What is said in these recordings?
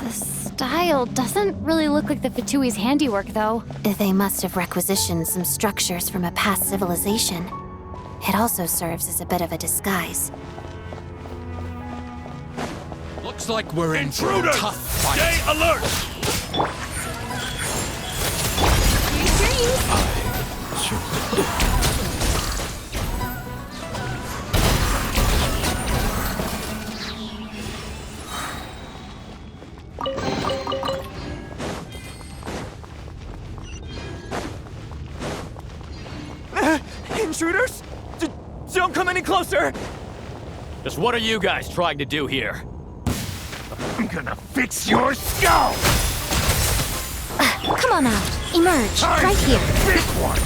The style doesn't really look like the Fatui's handiwork, though. They must have requisitioned some structures from a past civilization. It also serves as a bit of a disguise. Looks like we're in for a Intruders! tough fight. Stay alert! Intruders? Don't come any closer! Just what are you guys trying to do here? I'm gonna fix your skull! Come on out. Emerge. Time Right here. Big one!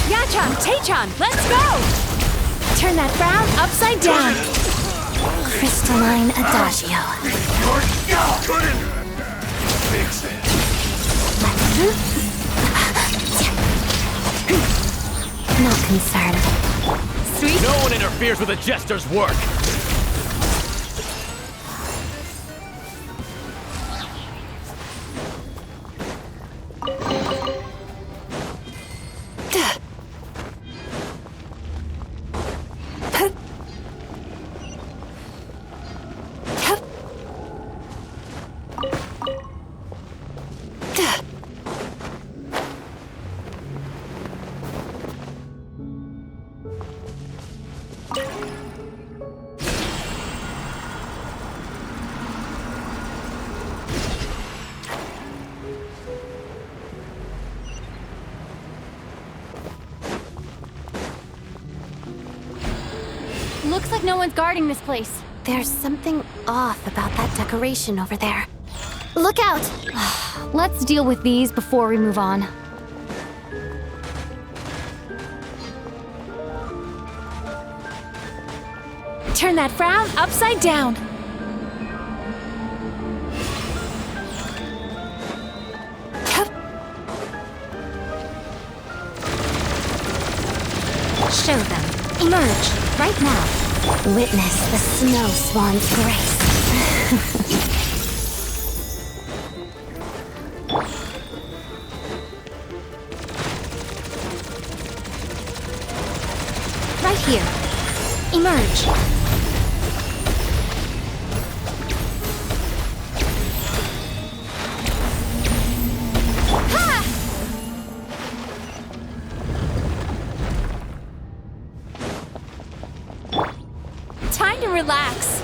Yachan, Taechan, let's go! Turn that frown upside down. Crystalline Adagio. Your skull! Couldn't fix it. Not concerned. Sweet. No one interferes with a jester's work. Looks like no one's guarding this place. There's something off about that decoration over there. Look out! Let's deal with these before we move on. Turn that frown upside down. Show them. Emerge. Right now. Witness the snow swan's grace. Right here. Emerge. Ha! Time to relax.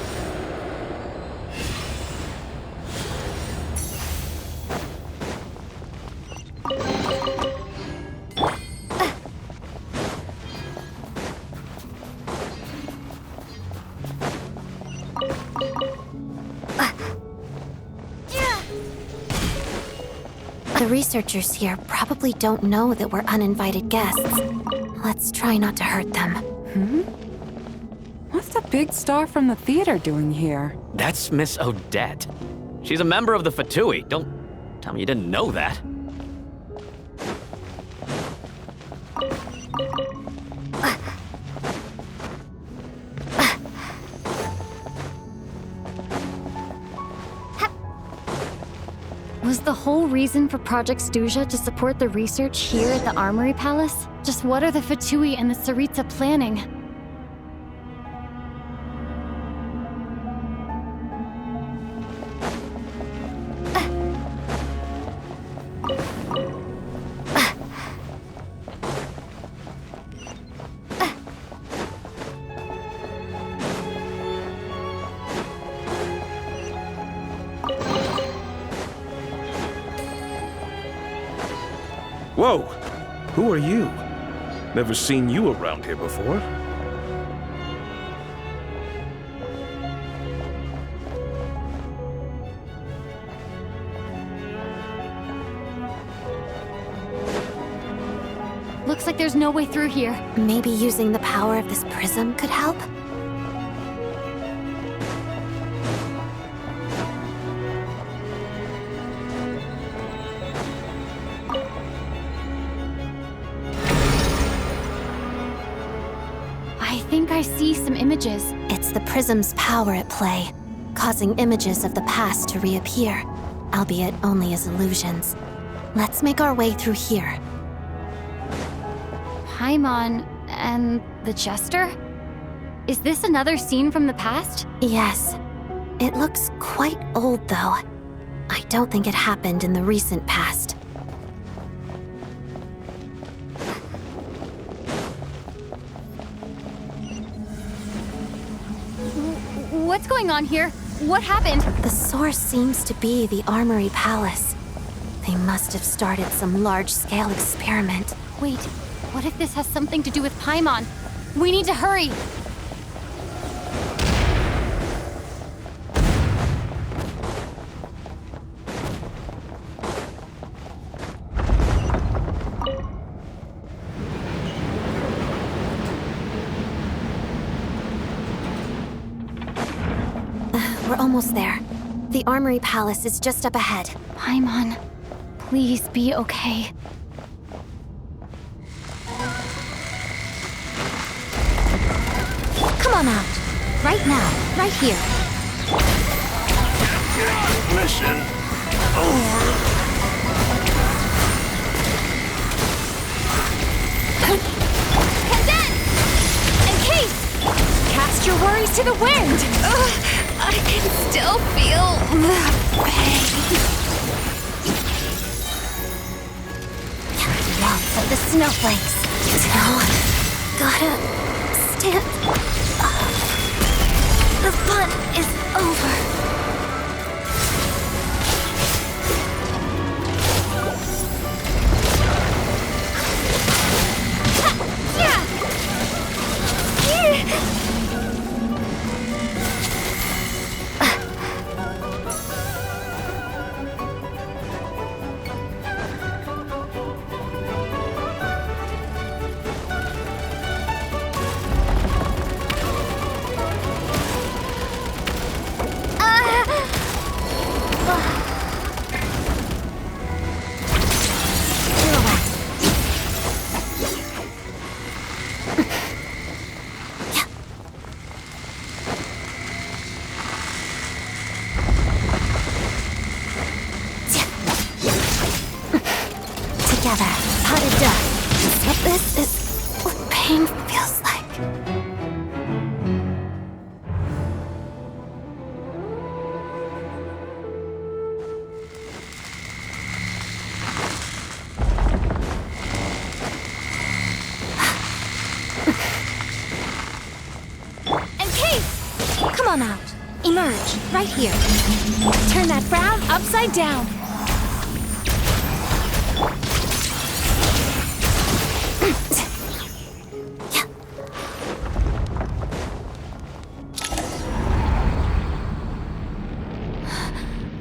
The researchers here probably don't know that we're uninvited guests. Let's try not to hurt them. What's the big star from the theater doing here? That's Miss Odette. She's a member of the Fatui. Don't tell me you didn't know that. Was the whole reason for Project Stuja to support the research here at the Armory Palace? Just what are the Fatui and the Tsaritsa planning? Whoa! Who are you? Never seen you around here before. Looks like there's no way through here. Maybe using the power of this prism could help? I think I see some images. It's the prism's power at play. causing images of the past to reappear, albeit only as illusions. Let's make our way through here. Paimon and the Jester? Is this another scene from the past? Yes. It looks quite old, though. I don't think it happened in the recent past. What's going on here? What happened? The source seems to be the Armory Palace. They must have started some large-scale experiment. Wait, what if this has something to do with Paimon? We need to hurry! We're almost there. The Armory Palace is just up ahead. Paimon, please be okay. Come on out. Right now. Right here. Mission Condense! Encase! Cast your worries to the wind! I can still feel the pain. Lots of the snowflakes. Now, gotta stand up. The fun is over. Together, potted dust. So this is what pain feels like. Encase! Come on out. Emerge, right here. Turn that frown upside down.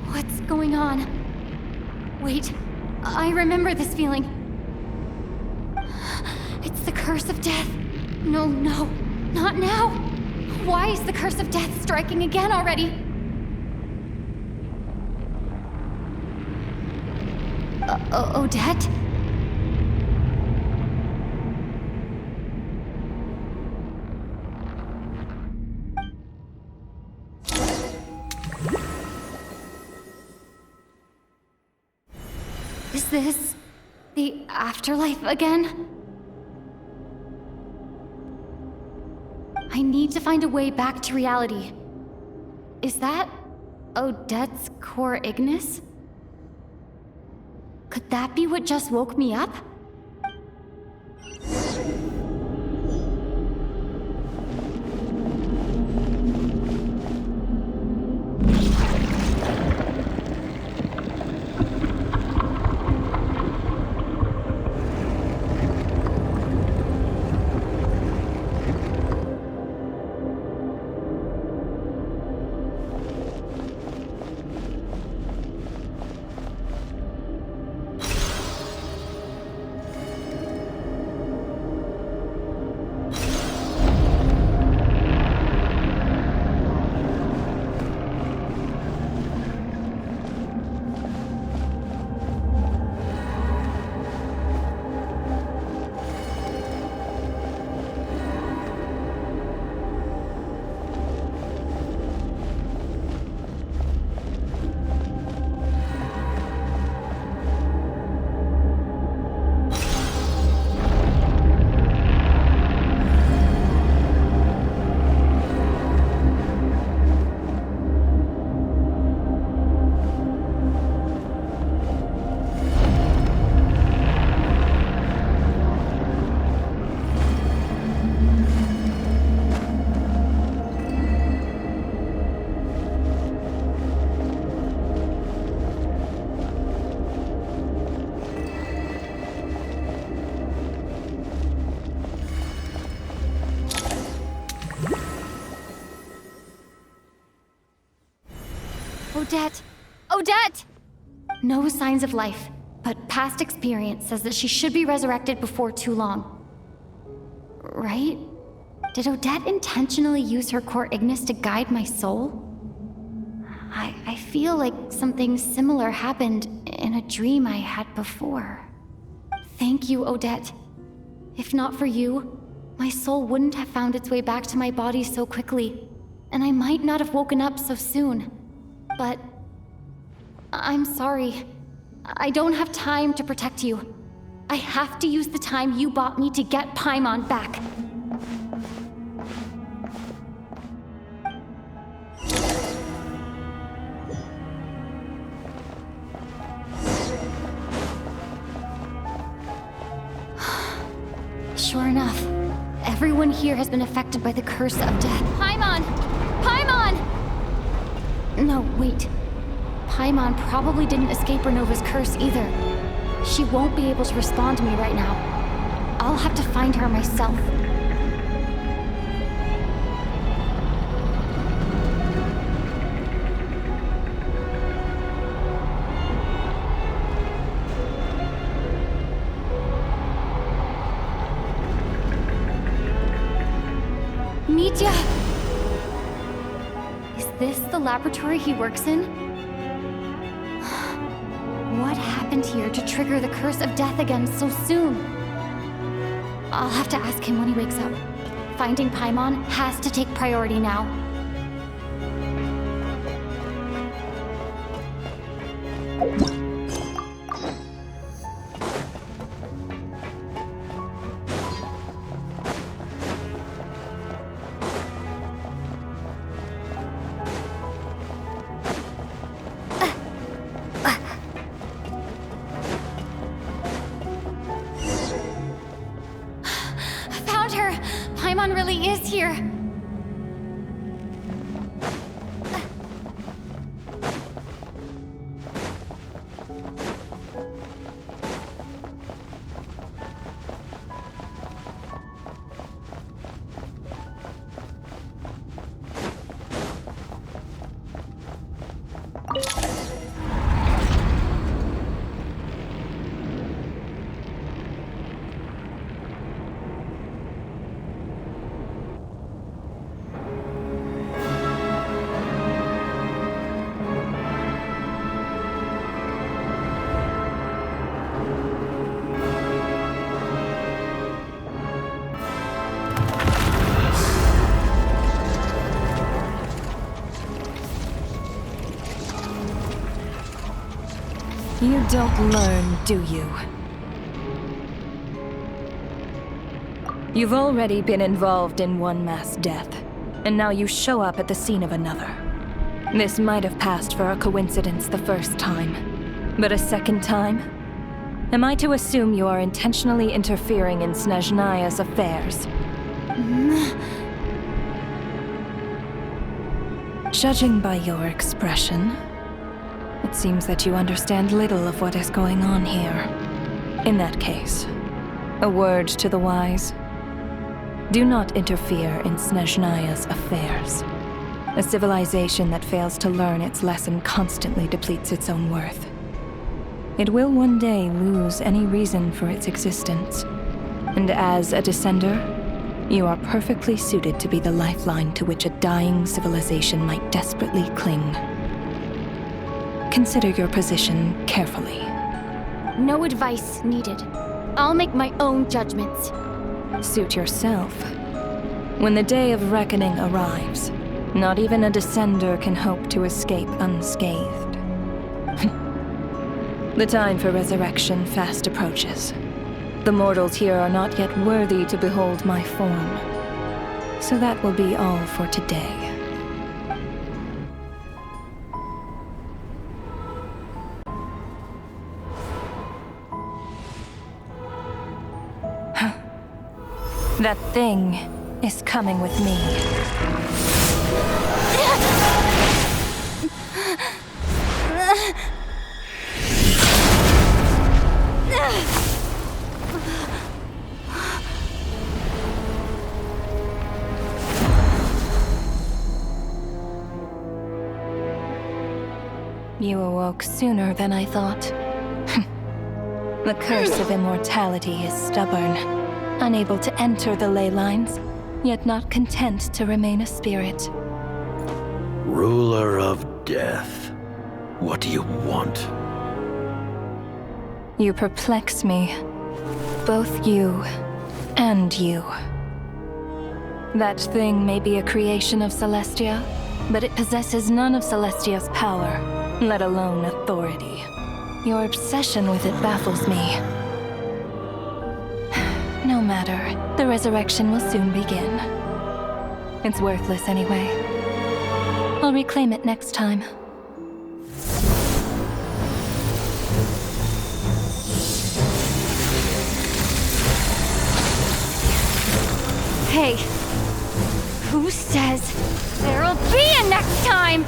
What's going on? Wait, I remember this feeling. It's the curse of death. No, not now. Why is the curse of death striking again already? Odette? Is this the afterlife again? I need to find a way back to reality. Is that Odette's core Ignis? Could that be what just woke me up? Odette! Odette! No signs of life, but past experience says that she should be resurrected before too long. Right? Did Odette intentionally use her core Ignis to guide my soul? I feel like something similar happened in a dream I had before. Thank you, Odette. If not for you, my soul wouldn't have found its way back to my body so quickly, and I might not have woken up so soon. But I'm sorry. I don't have time to protect you. I have to use the time you bought me to get Paimon back. Sure enough, everyone here has been affected by the curse of death. Paimon! Paimon! No, wait. Paimon probably didn't escape Renova's curse either. She won't be able to respond to me right now. I'll have to find her myself. Mitya! Is this the laboratory he works in? What happened here to trigger the curse of death again so soon? I'll have to ask him when he wakes up. Finding Paimon has to take priority now. Paimon really is here. You don't learn, do you? You've already been involved in one mass death, and now you show up at the scene of another. This might have passed for a coincidence the first time, but a second time? Am I to assume you are intentionally interfering in Snezhnaya's affairs? Judging by your expression, it seems that you understand little of what is going on here. In that case, a word to the wise. Do not interfere in Snezhnaya's affairs. A civilization that fails to learn its lesson constantly depletes its own worth. It will one day lose any reason for its existence. And as a descender, you are perfectly suited to be the lifeline to which a dying civilization might desperately cling. Consider your position carefully. No advice needed. I'll make my own judgments. Suit yourself. When the day of reckoning arrives, not even a descender can hope to escape unscathed. The time for resurrection fast approaches. The mortals here are not yet worthy to behold my form. So that will be all for today. That thing is coming with me. You awoke sooner than I thought. The curse of immortality is stubborn, unable to enter the ley lines, yet not content to remain a spirit. Ruler of Death. What do you want? You perplex me. Both you and you. That thing may be a creation of Celestia, but it possesses none of Celestia's power, let alone authority. Your obsession with it baffles me. No matter, the resurrection will soon begin. It's worthless anyway. I'll reclaim it next time. Hey, who says there'll be a next time?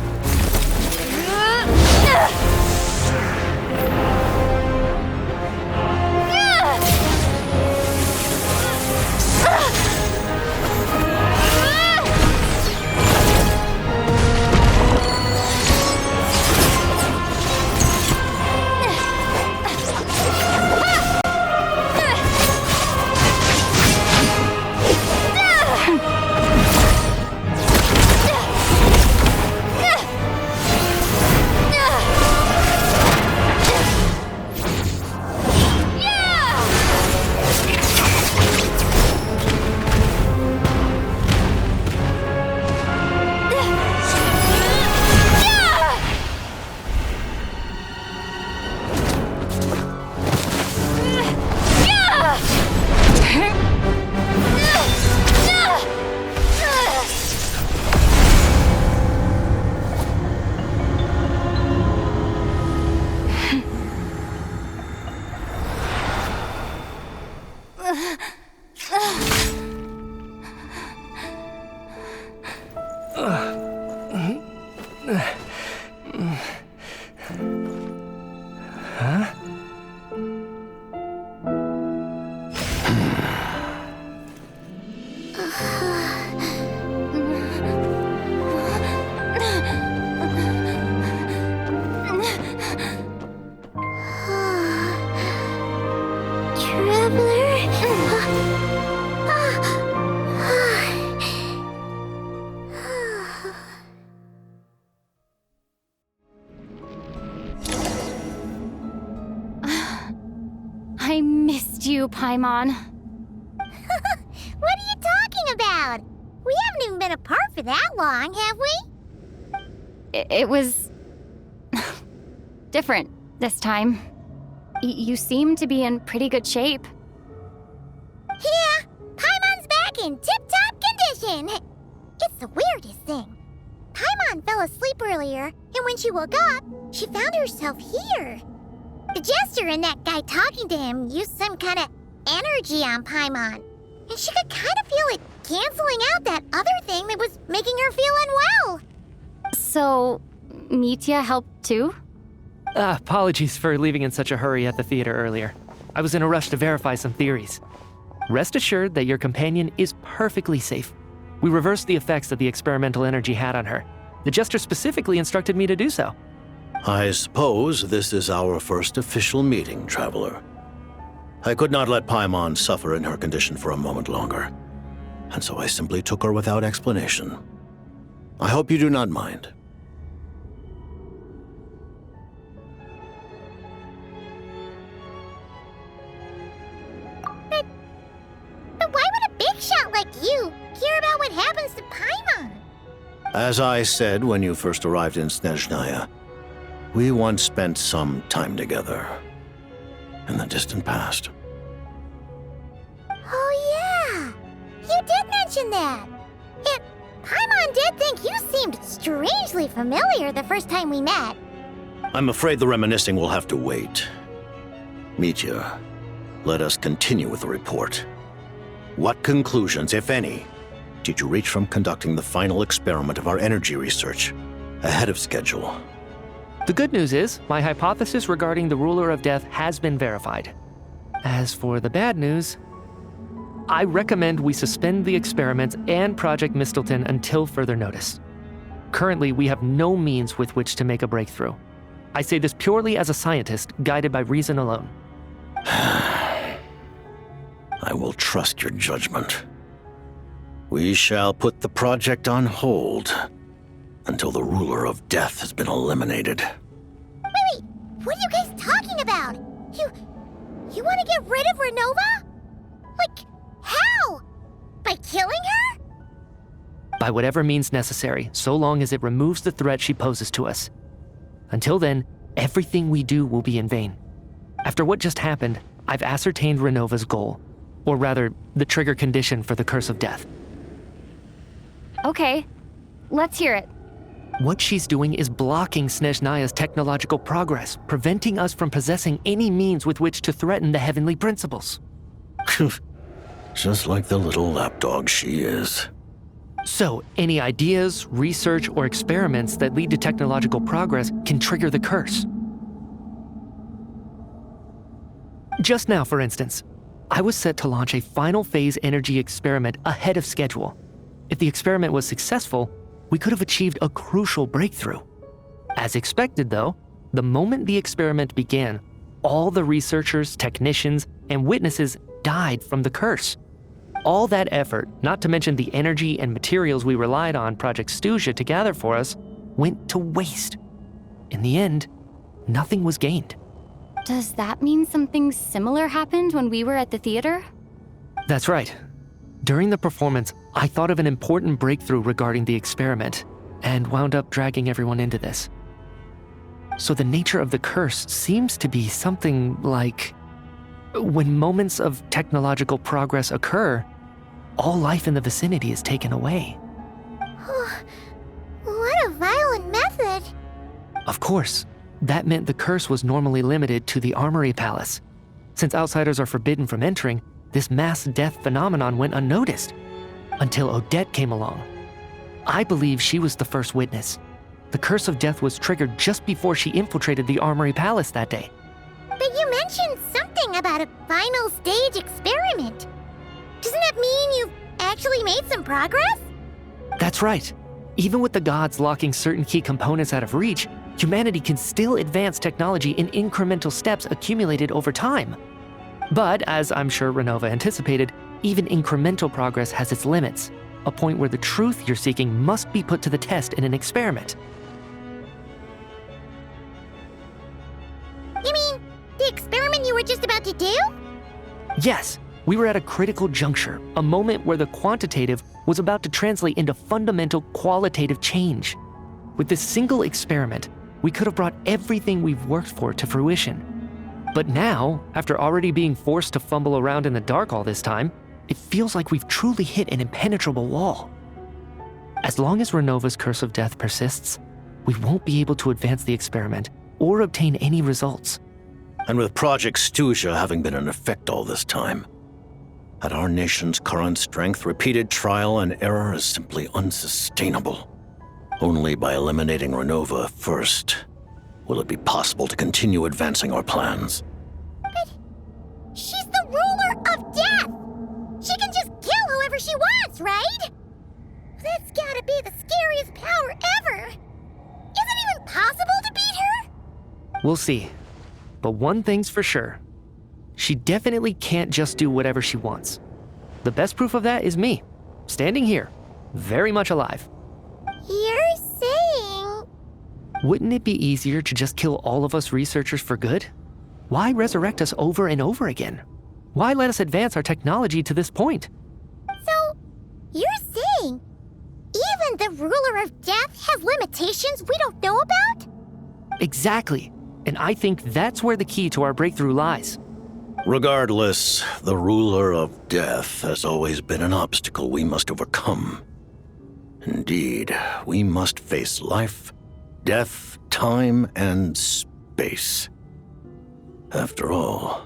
I missed you, Paimon. What are you talking about? We haven't even been apart for that long, have we? It was different this time. You seem to be in pretty good shape. Yeah, Paimon's back in tip-top condition. It's the weirdest thing. Paimon fell asleep earlier, and when she woke up, she found herself here. The jester and that guy talking to him used some kind of energy on Paimon, and she could kind of feel it canceling out that other thing that was making her feel unwell. So, Mitya helped too? Apologies for leaving in such a hurry at the theater earlier. I was in a rush to verify some theories. Rest assured that your companion is perfectly safe. We reversed the effects that the experimental energy had on her. The jester specifically instructed me to do so. I suppose this is our first official meeting, Traveler. I could not let Paimon suffer in her condition for a moment longer, and so I simply took her without explanation. I hope you do not mind. But why would a big shot like you care about what happens to Paimon? As I said when you first arrived in Snezhnaya, we once spent some time together in the distant past. Oh yeah, you did mention that. And Paimon did think you seemed strangely familiar the first time we met. I'm afraid the reminiscing will have to wait. Mitya, let us continue with the report. What conclusions, if any, did you reach from conducting the final experiment of our energy research ahead of schedule? The good news is, my hypothesis regarding the Ruler of Death has been verified. As for the bad news, I recommend we suspend the experiment and Project Mistelton until further notice. Currently, we have no means with which to make a breakthrough. I say this purely as a scientist, guided by reason alone. I will trust your judgment. We shall put the project on hold until the ruler of death has been eliminated. Wait, what are you guys talking about? You want to get rid of Renova? Like, how? By killing her? By whatever means necessary, so long as it removes the threat she poses to us. Until then, everything we do will be in vain. After what just happened, I've ascertained Renova's goal, or rather, the trigger condition for the Curse of Death. Okay, let's hear it. What she's doing is blocking Snezhnaya's technological progress, preventing us from possessing any means with which to threaten the heavenly principles. Just like the little lapdog she is. So, any ideas, research, or experiments that lead to technological progress can trigger the curse. Just now, for instance, I was set to launch a final phase energy experiment ahead of schedule. If the experiment was successful, we could have achieved a crucial breakthrough. As expected, though, the moment the experiment began, all the researchers, technicians, and witnesses died from the curse. All that effort, not to mention the energy and materials we relied on Project Stuja to gather for us, went to waste. In the end, nothing was gained. Does that mean something similar happened when we were at the theater? That's right. During the performance, I thought of an important breakthrough regarding the experiment, and wound up dragging everyone into this. So the nature of the curse seems to be something like, when moments of technological progress occur, all life in the vicinity is taken away. What a violent method. Of course, that meant the curse was normally limited to the Armory Palace. Since outsiders are forbidden from entering, this mass death phenomenon went unnoticed, until Odette came along. I believe she was the first witness. The Curse of Death was triggered just before she infiltrated the Armory Palace that day. But you mentioned something about a final stage experiment. Doesn't that mean you've actually made some progress? That's right. Even with the gods locking certain key components out of reach, humanity can still advance technology in incremental steps accumulated over time. But, as I'm sure Renova anticipated, even incremental progress has its limits, a point where the truth you're seeking must be put to the test in an experiment. You mean the experiment you were just about to do? Yes, we were at a critical juncture, a moment where the quantitative was about to translate into fundamental qualitative change. With this single experiment, we could have brought everything we've worked for to fruition. But now, after already being forced to fumble around in the dark all this time, it feels like we've truly hit an impenetrable wall. As long as Renova's Curse of Death persists, we won't be able to advance the experiment or obtain any results. And with Project Stuja having been in effect all this time, at our nation's current strength, repeated trial and error is simply unsustainable. Only by eliminating Renova first will it be possible to continue advancing our plans. But she's the ruler of death! She can just kill whoever she wants, right? That's gotta be the scariest power ever! Is it even possible to beat her? We'll see. But one thing's for sure. She definitely can't just do whatever she wants. The best proof of that is me, standing here, very much alive. You're saying... Wouldn't it be easier to just kill all of us researchers for good? Why resurrect us over and over again? Why let us advance our technology to this point? So, you're saying even the ruler of death has limitations we don't know about? Exactly. And I think that's where the key to our breakthrough lies. Regardless, the ruler of death has always been an obstacle we must overcome. Indeed, we must face life, death, time, and space. After all,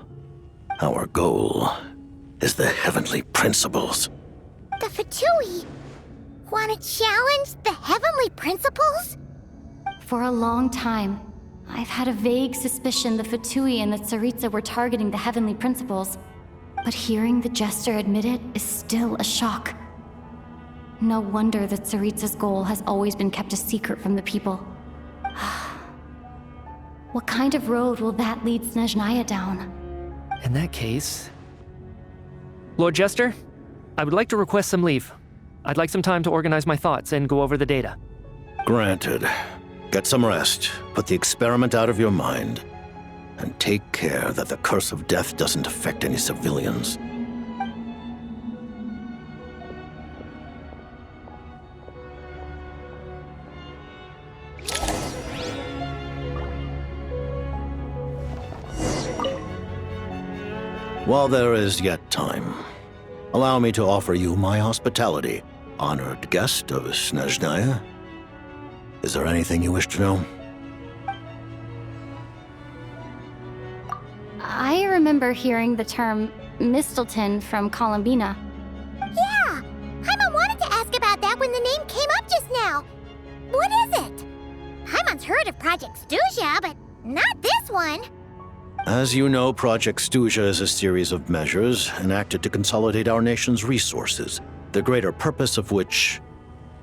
our goal is the heavenly principles. The Fatui want to challenge the heavenly principles? For a long time, I've had a vague suspicion the Fatui and the Tsaritsa were targeting the heavenly principles. But hearing the Jester admit it is still a shock. No wonder that Tsaritsa's goal has always been kept a secret from the people. What kind of road will that lead Snezhnaya down? In that case... Lord Jester, I would like to request some leave. I'd like some time to organize my thoughts and go over the data. Granted. Get some rest, put the experiment out of your mind, and take care that the curse of death doesn't affect any civilians. While there is yet time, allow me to offer you my hospitality, honored guest of Snezhnaya. Is there anything you wish to know? I remember hearing the term Mistelton from Columbina. Yeah! Paimon wanted to ask about that when the name came up just now. What is it? Paimon's heard of Project Stuja, but not this one. As you know, Project Stuja is a series of measures enacted to consolidate our nation's resources, the greater purpose of which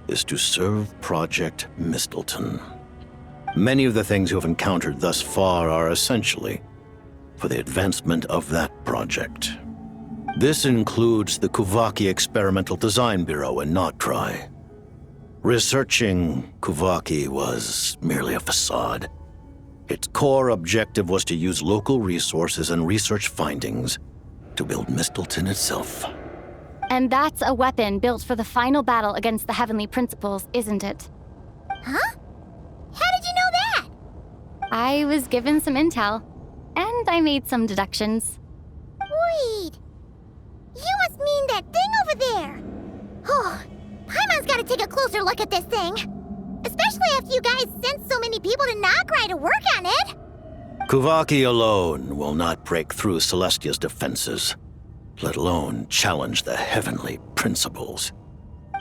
is to serve Project Mistelton. Many of the things you have encountered thus far are essentially for the advancement of that project. This includes the Kuvaki Experimental Design Bureau in Notri. Researching Kuvaki was merely a facade. Its core objective was to use local resources and research findings to build Mistelton itself. And that's a weapon built for the final battle against the Heavenly Principles, isn't it? Huh? How did you know that? I was given some intel, and I made some deductions. Wait. You must mean that thing over there. Oh, Paimon's gotta take a closer look at this thing. Especially after you guys sent so many people to Notri to work on it. Kuvaki alone will not break through Celestia's defenses, let alone challenge the Heavenly Principles.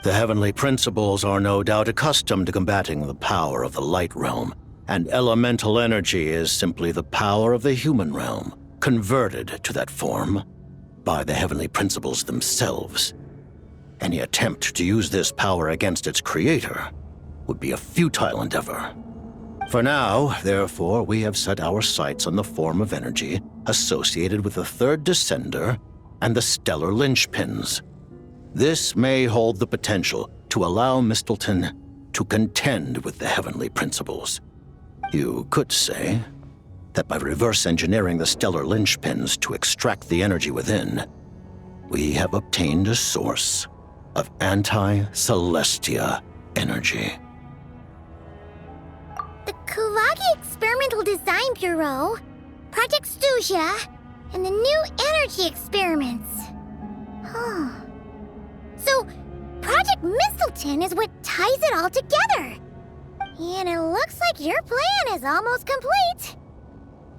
The Heavenly Principles are no doubt accustomed to combating the power of the Light Realm, and elemental energy is simply the power of the human realm, converted to that form by the Heavenly Principles themselves. Any attempt to use this power against its creator would be a futile endeavor. For now, therefore, we have set our sights on the form of energy associated with the Third Descender and the Stellar Linchpins. This may hold the potential to allow Mistelton to contend with the Heavenly Principles. You could say that by reverse engineering the Stellar Linchpins to extract the energy within, we have obtained a source of anti-Celestia energy. The Kuvaki Experimental Design Bureau, Project Stuja, and the new energy experiments. Huh. So, Project Mistelton is what ties it all together. And it looks like your plan is almost complete.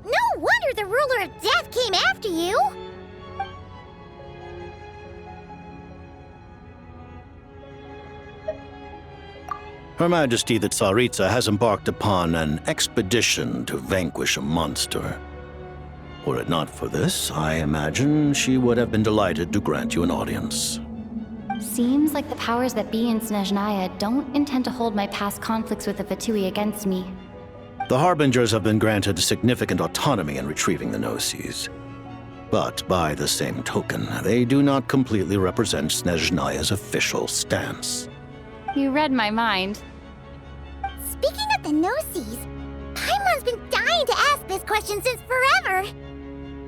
No wonder the Ruler of Death came after you. Her Majesty the Tsaritsa has embarked upon an expedition to vanquish a monster. Were it not for this, I imagine she would have been delighted to grant you an audience. Seems like the powers that be in Snezhnaya don't intend to hold my past conflicts with the Fatui against me. The Harbingers have been granted significant autonomy in retrieving the Gnosis. But by the same token, they do not completely represent Snezhnaya's official stance. You read my mind. Speaking of the Gnosis, Paimon's been dying to ask this question since forever.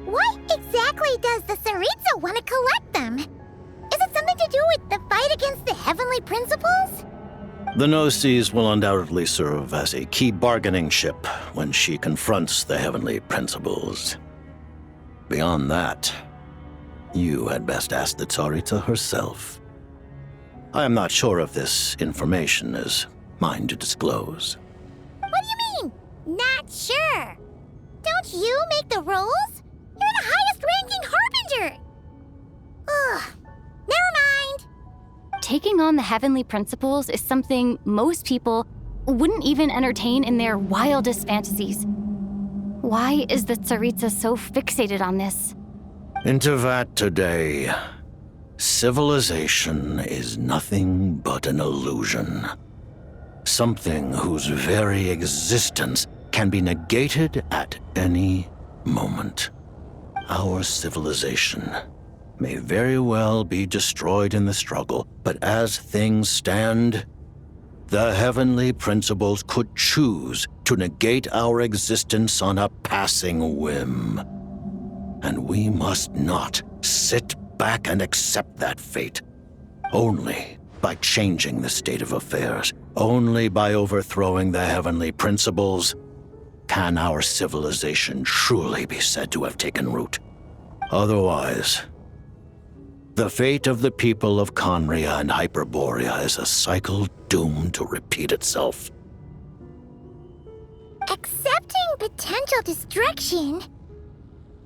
Why exactly does the Tsaritsa want to collect them? Is it something to do with the fight against the Heavenly Principles? The Gnosis will undoubtedly serve as a key bargaining chip when she confronts the Heavenly Principles. Beyond that, you had best ask the Tsaritsa herself. I am not sure if this information is mine to disclose. What do you mean, not sure? Don't you make the rules? You're the highest-ranking Harbinger! Ugh, never mind. Taking on the Heavenly Principles is something most people wouldn't even entertain in their wildest fantasies. Why is the Tsaritsa so fixated on this? Into that today, civilization is nothing but an illusion. Something whose very existence can be negated at any moment. Our civilization may very well be destroyed in the struggle, but as things stand, the heavenly principles could choose to negate our existence on a passing whim. And we must not sit back and accept that fate. Only by changing the state of affairs, only by overthrowing the heavenly principles, can our civilization truly be said to have taken root. Otherwise, the fate of the people of Conria and Hyperborea is a cycle doomed to repeat itself. Accepting potential destruction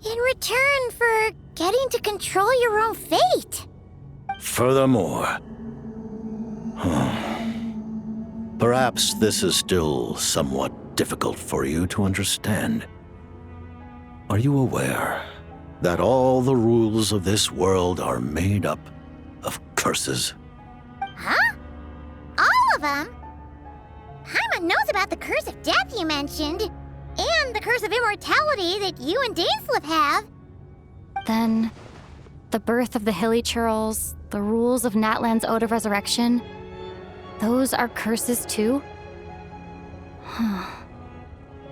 in return for getting to control your own fate. Furthermore, perhaps this is still somewhat difficult for you to understand. Are you aware that all the rules of this world are made up of curses? Huh? All of them? Paimon knows about the curse of death you mentioned, and the curse of immortality that you and Dainsleif have. Then, the birth of the Hilly Churls, the rules of Natlan's Ode of Resurrection, those are curses too?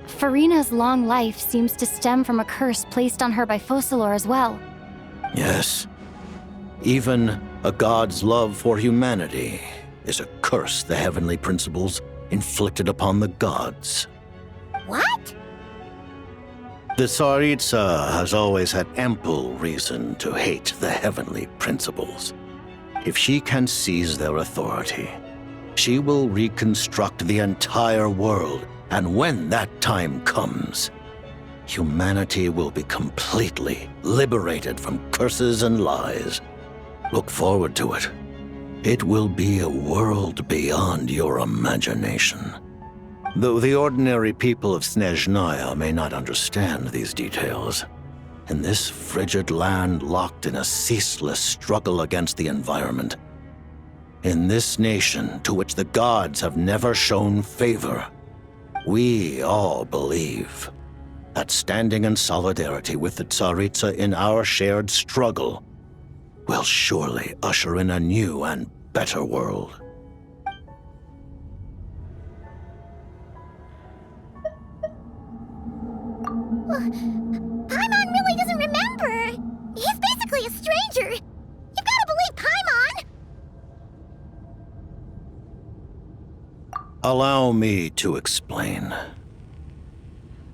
Farina's long life seems to stem from a curse placed on her by Focalor as well. Yes. Even a god's love for humanity is a curse the heavenly principles inflicted upon the gods. What? The Tsaritsa has always had ample reason to hate the heavenly principles. If she can seize their authority, she will reconstruct the entire world, and when that time comes, humanity will be completely liberated from curses and lies. Look forward to it. It will be a world beyond your imagination. Though the ordinary people of Snezhnaya may not understand these details, in this frigid land locked in a ceaseless struggle against the environment, in this nation to which the gods have never shown favor, we all believe that standing in solidarity with the Tsaritsa in our shared struggle will surely usher in a new and better world. Paimon really doesn't remember. He's basically a stranger. You've got to believe Paimon. Allow me to explain.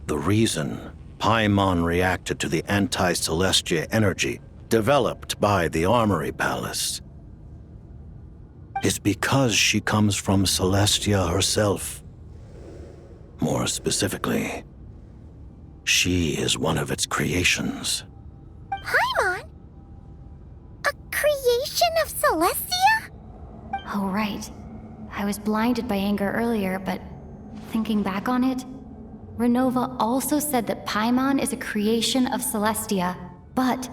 The reason Paimon reacted to the anti-Celestia energy developed by the Armory Palace is because she comes from Celestia herself. More specifically, she is one of its creations. Paimon? A creation of Celestia? Oh, right. I was blinded by anger earlier, but thinking back on it, Renova also said that Paimon is a creation of Celestia, but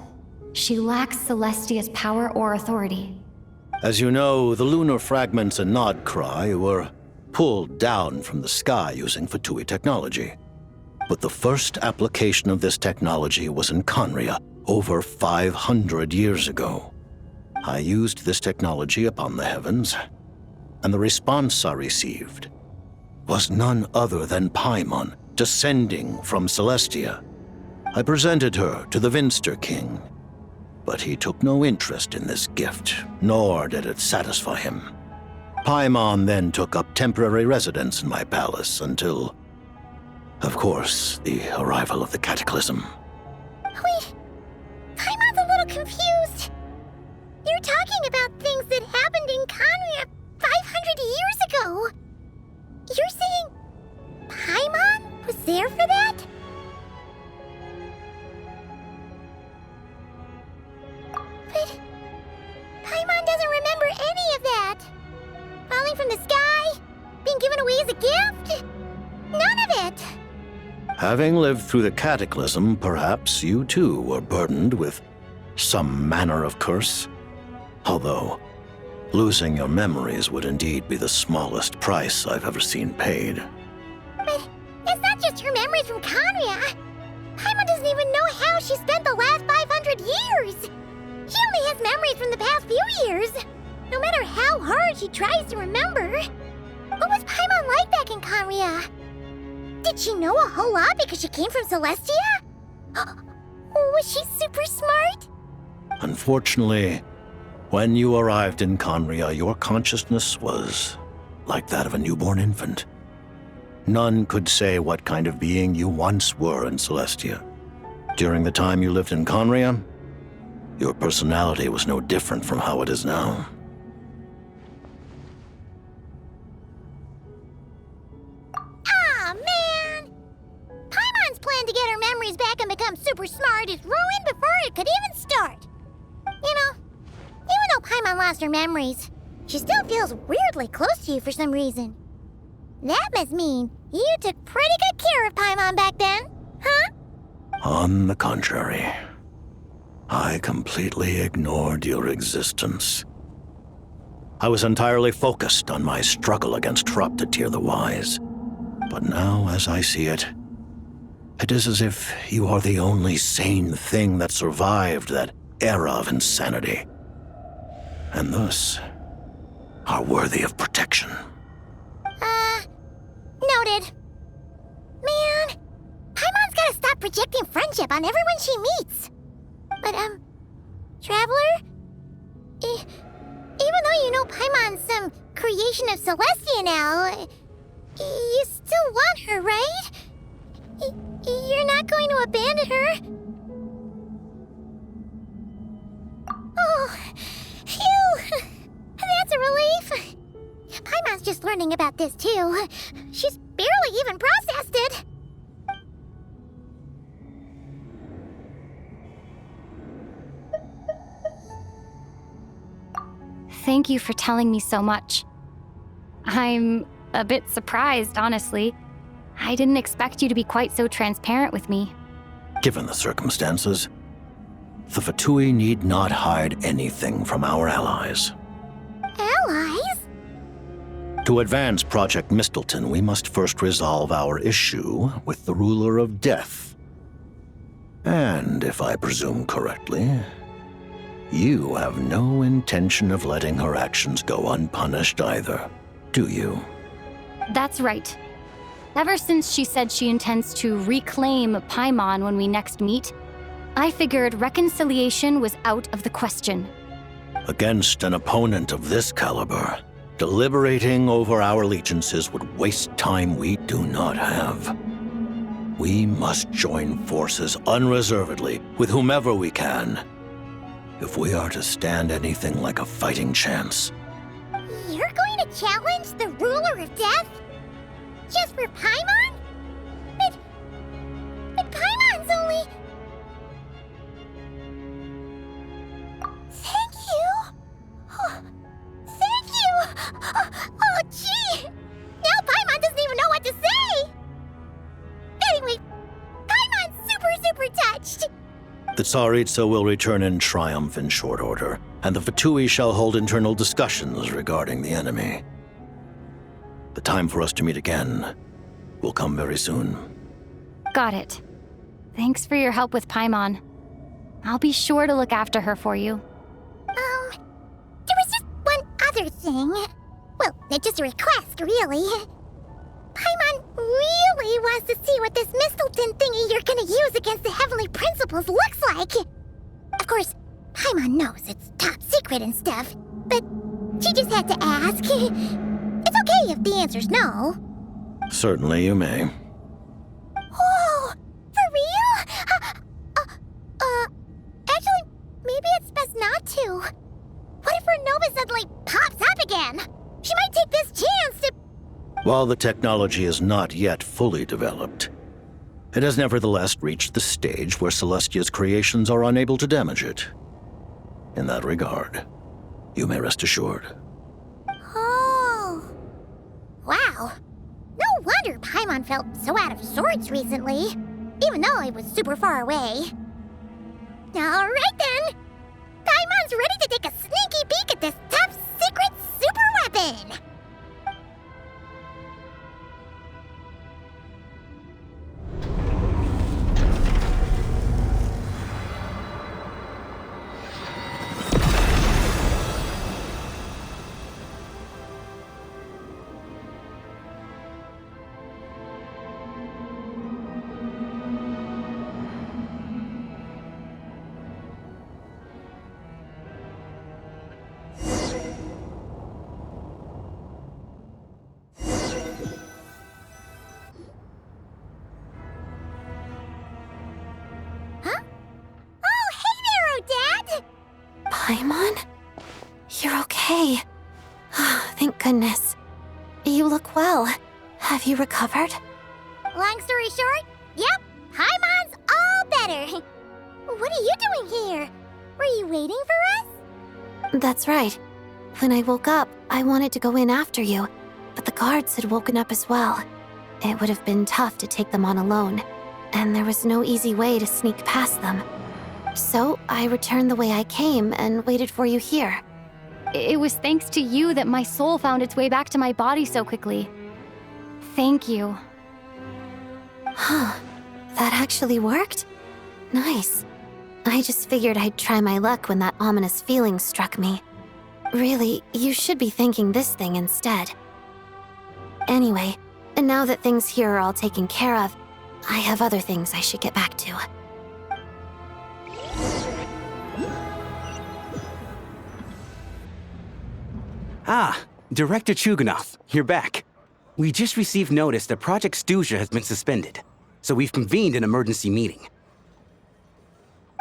she lacks Celestia's power or authority. As you know, the lunar fragments in Nodcry were pulled down from the sky using Fatui technology. But the first application of this technology was in Conria over 500 years ago. I used this technology upon the heavens, and the response I received was none other than Paimon descending from Celestia. I presented her to the Vinster King, but he took no interest in this gift, nor did it satisfy him. Paimon then took up temporary residence in my palace until, of course, the arrival of the Cataclysm. Wait, Paimon's a little confused. You're talking about things that happened in Conria 500 years ago. You're saying Paimon was there for that? But Paimon doesn't remember any of that. Falling from the sky? Being given away as a gift? None of it! Having lived through the Cataclysm, perhaps you too were burdened with some manner of curse. Although, losing your memories would indeed be the smallest price I've ever seen paid. But it's not just her memories from Conria. Paimon doesn't even know how she spent the last 500 years. She only has memories from the past few years. No matter how hard she tries to remember. What was Paimon like back in Conria? Did she know a whole lot because she came from Celestia? Was she super smart? Unfortunately, when you arrived in Conria, your consciousness was like that of a newborn infant. None could say what kind of being you once were in Celestia. During the time you lived in Conria, your personality was no different from how it is now. Aw, man! Paimon's plan to get her memories back and become super smart is ruined before it could even start. You know, even though Paimon lost her memories, she still feels weirdly close to you for some reason. That must mean you took pretty good care of Paimon back then, huh? On the contrary, I completely ignored your existence. I was entirely focused on my struggle against Troptatir the Wise. But now, as I see it, it is as if you are the only sane thing that survived that era of insanity, and thus are worthy of protection. Noted. Man, Paimon's gotta stop projecting friendship on everyone she meets. But, Traveler? Even though you know Paimon's some creation of Celestia now, you still want her, right? You're not going to abandon her? Oh, phew! That's a relief. Paimon's just learning about this, too. She's barely even processed it. Thank you for telling me so much. I'm a bit surprised, honestly. I didn't expect you to be quite so transparent with me. Given the circumstances, the Fatui need not hide anything from our allies. Allies? To advance Project Mistleton, we must first resolve our issue with the Ruler of Death. And if I presume correctly, you have no intention of letting her actions go unpunished either, do you? That's right. Ever since she said she intends to reclaim Paimon when we next meet, I figured reconciliation was out of the question. Against an opponent of this caliber, deliberating over our allegiances would waste time we do not have. We must join forces unreservedly with whomever we can, if we are to stand anything like a fighting chance. You're going to challenge the Ruler of Death? Just for Paimon? But Paimon's only... Thank you! Oh, thank you! Oh, gee! Now Paimon doesn't even know what to say! Anyway, Paimon's super touched! The Tsaritsa will return in triumph in short order, and the Fatui shall hold internal discussions regarding the enemy. The time for us to meet again will come very soon. Got it. Thanks for your help with Paimon. I'll be sure to look after her for you. There was just one other thing. Well, just a request, really. Paimon really wants to see what this Mistleton thingy you're gonna use against the Heavenly Principles looks like. Of course, Paimon knows it's top secret and stuff, but she just had to ask. It's okay if the answer's no. Certainly you may. Whoa! For real? Actually, maybe it's best not to. What if her nova suddenly pops up again? She might take this chance to... While the technology is not yet fully developed, it has nevertheless reached the stage where Celestia's creations are unable to damage it. In that regard, you may rest assured. Oh. Wow. No wonder Paimon felt so out of sorts recently, even though it was super far away. All right then. Paimon's ready to take a sneaky peek at this top secret super weapon. Paimon? You're okay. Thank goodness. You look well. Have you recovered? Long story short, yep, Paimon's all better. What are you doing here? Were you waiting for us? That's right. When I woke up, I wanted to go in after you, but the guards had woken up as well. It would have been tough to take them on alone, and there was no easy way to sneak past them. So I returned the way I came and waited for you here. It was thanks to you that my soul found its way back to my body so quickly. Thank you. Huh. That actually worked? Nice. I just figured I'd try my luck when that ominous feeling struck me. Really, you should be thanking this thing instead. Anyway, and now that things here are all taken care of, I have other things I should get back to. Ah, Director Chuganov, you're back. We just received notice that Project Stuja has been suspended, so we've convened an emergency meeting.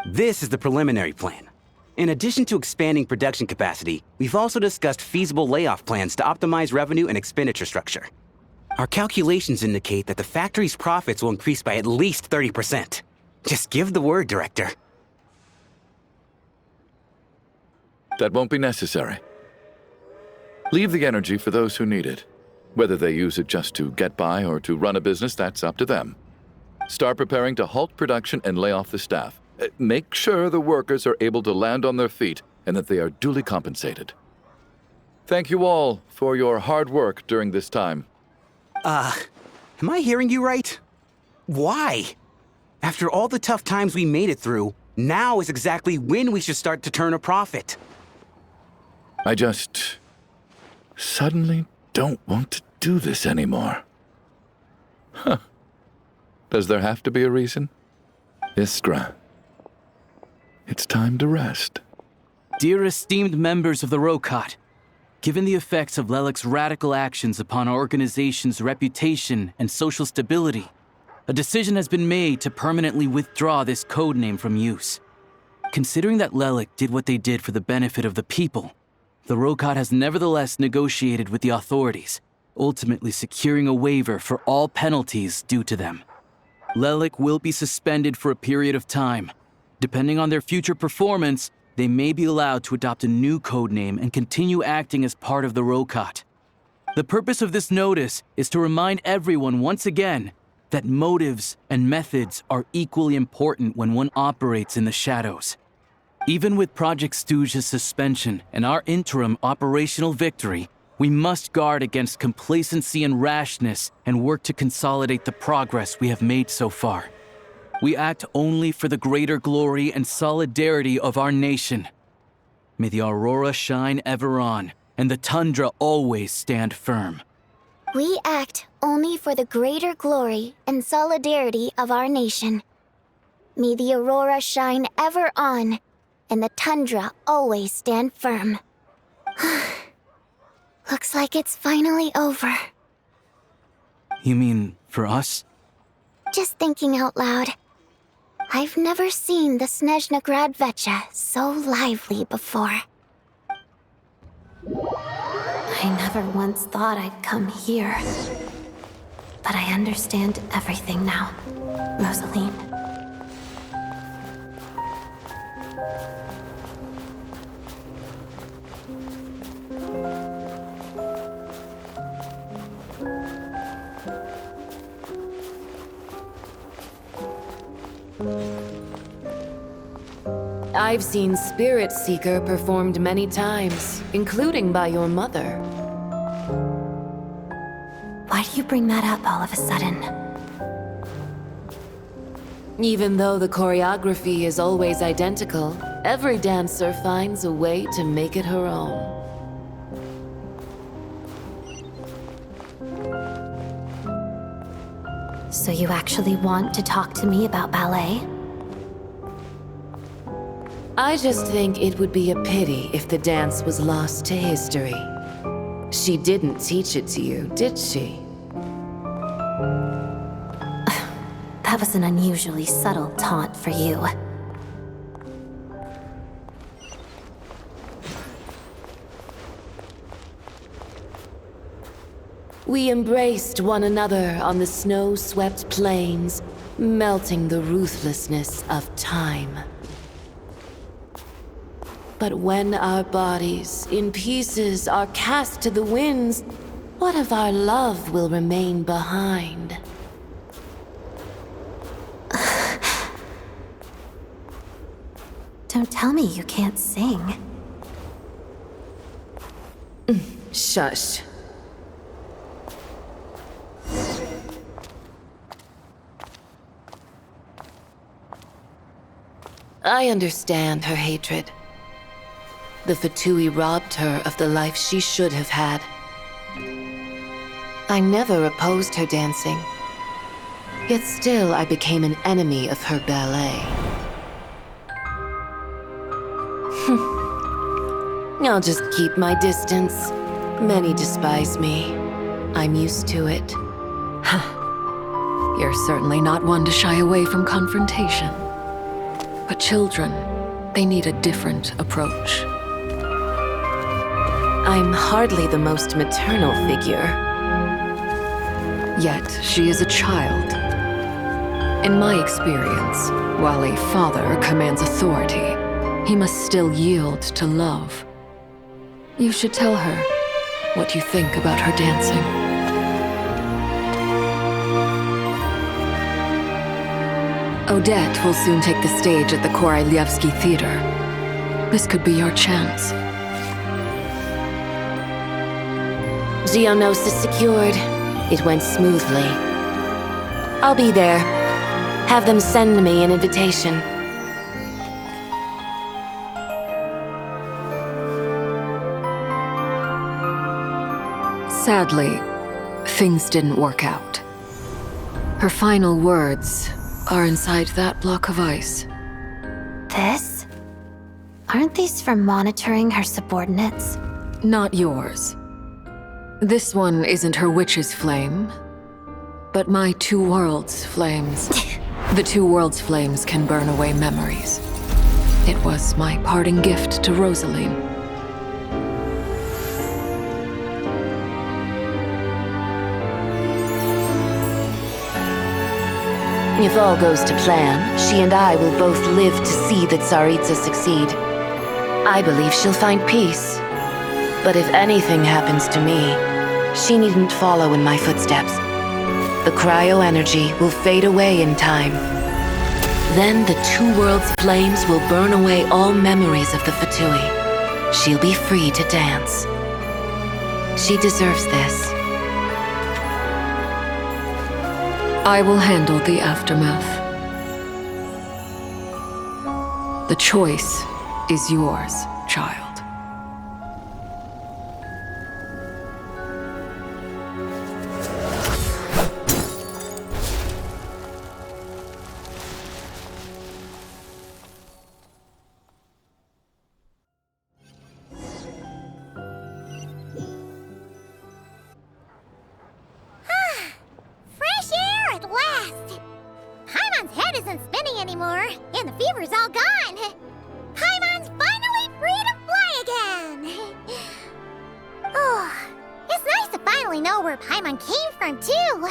This is the preliminary plan. In addition to expanding production capacity, we've also discussed feasible layoff plans to optimize revenue and expenditure structure. Our calculations indicate that the factory's profits will increase by at least 30%. Just give the word, Director. That won't be necessary. Leave the energy for those who need it. Whether they use it just to get by or to run a business, that's up to them. Start preparing to halt production and lay off the staff. Make sure the workers are able to land on their feet and that they are duly compensated. Thank you all for your hard work during this time. Am I hearing you right? Why? After all the tough times we made it through, now is exactly when we should start to turn a profit. I just suddenly don't want to do this anymore. Huh. Does there have to be a reason? Iskra, it's time to rest. Dear esteemed members of the Rokot, given the effects of Lelik's radical actions upon our organization's reputation and social stability, a decision has been made to permanently withdraw this codename from use. Considering that Lelik did what they did for the benefit of the people, the Rokot has nevertheless negotiated with the authorities, ultimately securing a waiver for all penalties due to them. Lelik will be suspended for a period of time. Depending on their future performance, they may be allowed to adopt a new codename and continue acting as part of the Rokot. The purpose of this notice is to remind everyone once again that motives and methods are equally important when one operates in the shadows. Even with Project Stuja's suspension and our interim operational victory, we must guard against complacency and rashness and work to consolidate the progress we have made so far. We act only for the greater glory and solidarity of our nation. May the aurora shine ever on, and the tundra always stand firm. We act only for the greater glory and solidarity of our nation. May the aurora shine ever on, and the tundra always stand firm. Looks like it's finally over. You mean for us? Just thinking out loud. I've never seen the Snezhna Gradvecha so lively before. I never once thought I'd come here. But I understand everything now, Rosaline. I've seen Spirit Seeker performed many times, including by your mother. Why do you bring that up all of a sudden? Even though the choreography is always identical, every dancer finds a way to make it her own. So you actually want to talk to me about ballet? I just think it would be a pity if the dance was lost to history. She didn't teach it to you, did she? That was an unusually subtle taunt for you. We embraced one another on the snow-swept plains, melting the ruthlessness of time. But when our bodies, in pieces, are cast to the winds, what of our love will remain behind? Don't tell me you can't sing. Shush. I understand her hatred. The Fatui robbed her of the life she should have had. I never opposed her dancing. Yet still I became an enemy of her ballet. I'll just keep my distance. Many despise me. I'm used to it. You're certainly not one to shy away from confrontation. But children, they need a different approach. I'm hardly the most maternal figure. Yet, she is a child. In my experience, while a father commands authority, he must still yield to love. You should tell her what you think about her dancing. Odette will soon take the stage at the Korolyevsky Theater. This could be your chance. Geonosis secured. It went smoothly. I'll be there. Have them send me an invitation. Sadly, things didn't work out. Her final words are inside that block of ice. This? Aren't these for monitoring her subordinates? Not yours. This one isn't her witch's flame, but my two worlds' flames. The two worlds' flames can burn away memories. It was my parting gift to Rosaline. If all goes to plan, she and I will both live to see the Tsaritsa succeed. I believe she'll find peace. But if anything happens to me, she needn't follow in my footsteps. The cryo-energy will fade away in time. Then the two worlds' flames will burn away all memories of the Fatui. She'll be free to dance. She deserves this. I will handle the aftermath. The choice is yours, child. Fresh air at last! Paimon's head isn't spinning anymore, and the fever's all gone. Paimon's finally free to fly again! Oh, it's nice to finally know where Paimon came from, too.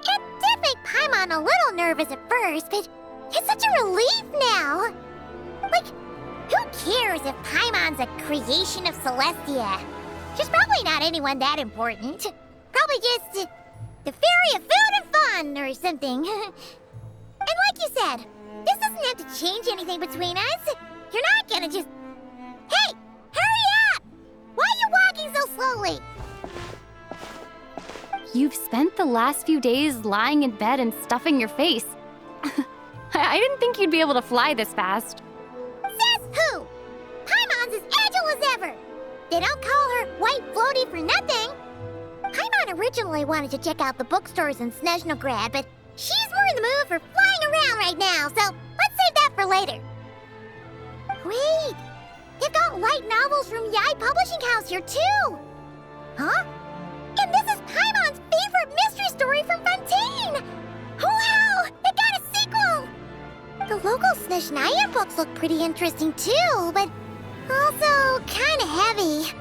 It did make Paimon a little nervous at first, but it's such a relief now. Like, who cares if Paimon's a creation of Celestia? She's probably not anyone that important. Probably just the fairy of food and fun or something. And like you said, this doesn't have to change anything between us. You're not gonna just... Hey! Hurry up! Why are you walking so slowly? You've spent the last few days lying in bed and stuffing your face. I didn't think you'd be able to fly this fast. Says who? Paimon's as agile as ever. They don't call her White Floaty for nothing. Paimon originally wanted to check out the bookstores in Snezhnograd, but she's more in the mood for flying around right now, so let's save that for later. Wait, they've got light novels from Yai Publishing House here too. Huh? And this is Paimon's favorite mystery story from Fontaine! Wow! It got a sequel! The local Snezhnaya books look pretty interesting too, but also kinda heavy.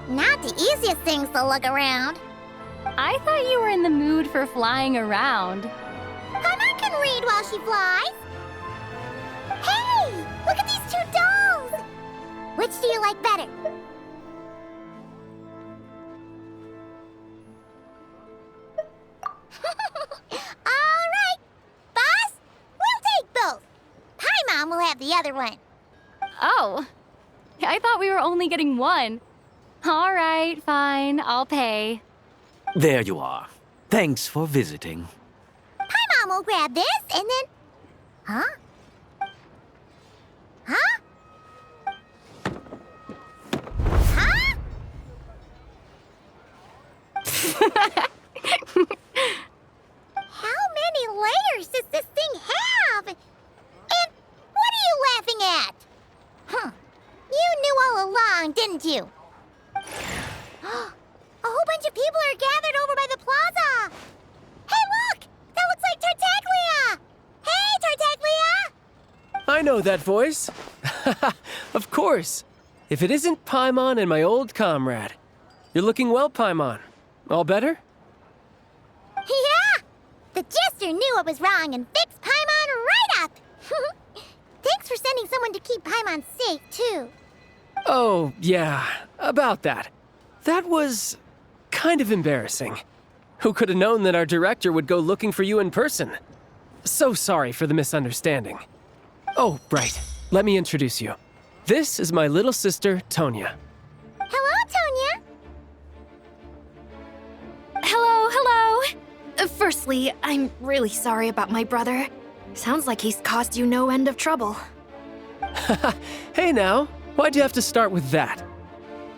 Not the easiest things to lug around. I thought you were in the mood for flying around. Paimon can read while she flies. Hey, look at these two dolls. Which do you like better? All right, boss, we'll take both. Paimon will have the other one. Oh, I thought we were only getting one. All right, fine, I'll pay. There you are. Thanks for visiting. Paimon will grab this and then... Huh? Huh? Huh? How many layers does this thing have? And what are you laughing at? Huh. You knew all along, didn't you? A whole bunch of people are gathered over by the plaza. Hey, look! That looks like Tartaglia! Hey, Tartaglia! I know that voice. Of course. If it isn't Paimon and my old comrade. You're looking well, Paimon. All better? Yeah! The Jester knew what was wrong and fixed Paimon right up! Thanks for sending someone to keep Paimon safe, too. Oh, yeah. About that. That was kind of embarrassing. Who could have known that our director would go looking for you in person? So sorry for the misunderstanding. Oh, right. Let me introduce you. This is my little sister, Tonya. Hello, Tonya. Hello. Firstly, I'm really sorry about my brother. Sounds like he's caused you no end of trouble. Hey now, why'd you have to start with that?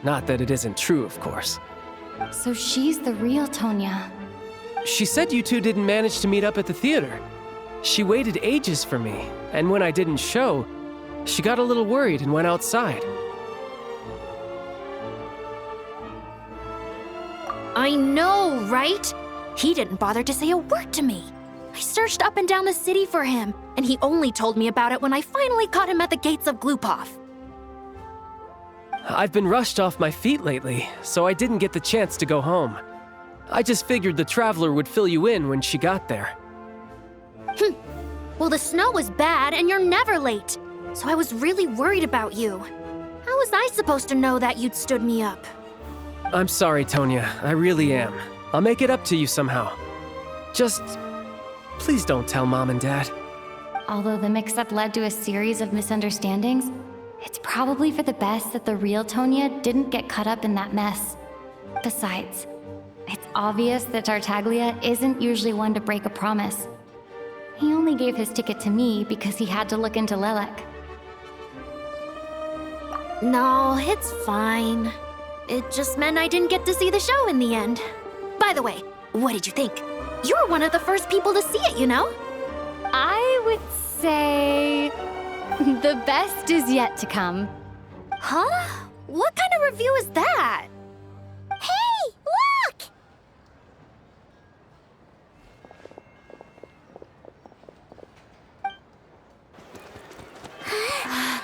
Not that it isn't true, of course. So she's the real Tonya. She said you two didn't manage to meet up at the theater. She waited ages for me, and when I didn't show, she got a little worried and went outside. I know, right? He didn't bother to say a word to me. I searched up and down the city for him, and he only told me about it when I finally caught him at the gates of Glupov. I've been rushed off my feet lately, so I didn't get the chance to go home. I just figured the Traveler would fill you in when she got there. Well, the snow was bad, and you're never late. So I was really worried about you. How was I supposed to know that you'd stood me up? I'm sorry, Tonya. I really am. I'll make it up to you somehow. Just... please don't tell Mom and Dad. Although the mix-up led to a series of misunderstandings, it's probably for the best that the real Tonya didn't get caught up in that mess. Besides, it's obvious that Tartaglia isn't usually one to break a promise. He only gave his ticket to me because he had to look into Lelek. No, it's fine. It just meant I didn't get to see the show in the end. By the way, what did you think? You were one of the first people to see it, you know? I would say... the best is yet to come. Huh? What kind of review is that? Hey, look! Hi!